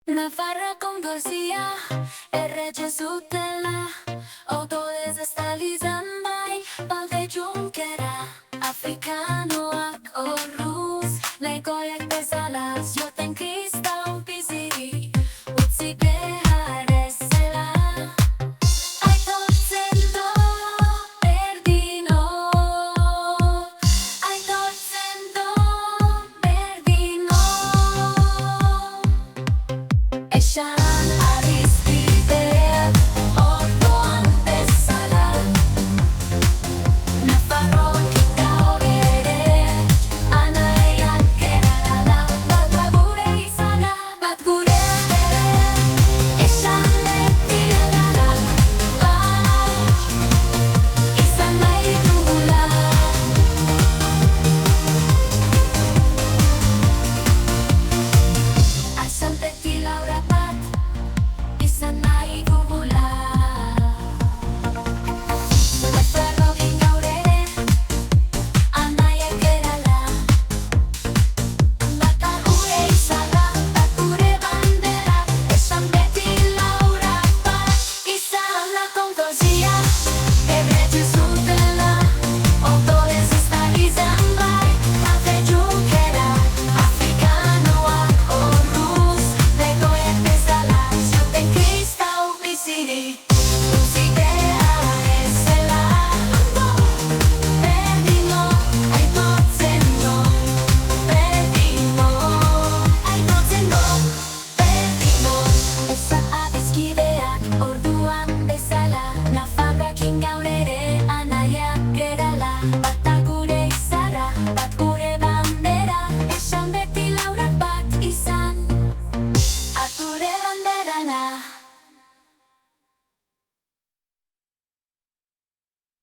Nafarroako poesia erretxe zutela, autodez estalizan bai, balde junkera. Afrikanoak horruz, lekoiek bezala, zioten kristau biziri, utzi behar ezela. Aitortzen do, berdino, aitortzen do, berdino. Esan arrizpideak ordoan bezala, Nafarroak gaur ere anaiak gerala. Bat gure izana, bat gure esan beti edala, izan nahi dugula. Azan beti laura bat, izan nahi dugula. Nafarroakin gaur ere, anaiak gerala. Bata gure izana, bat gure bandera, esan beti laura bat, izan la kontozia, erretxe zutela, autodez estalizan bai, balde junkera. Afrikanoak horruz, lekoiek bezala, zioten kristau biziri, utzi behar ezela. Berdino, aitortzen do, berdino, aitortzen do, berdino. Eza adiskideak orduan bezala, Nafarroakin gaur ere anaiak gerala. Bata gure izarra, bat gure bandera, esan beti laurak bat izan, gure bandera.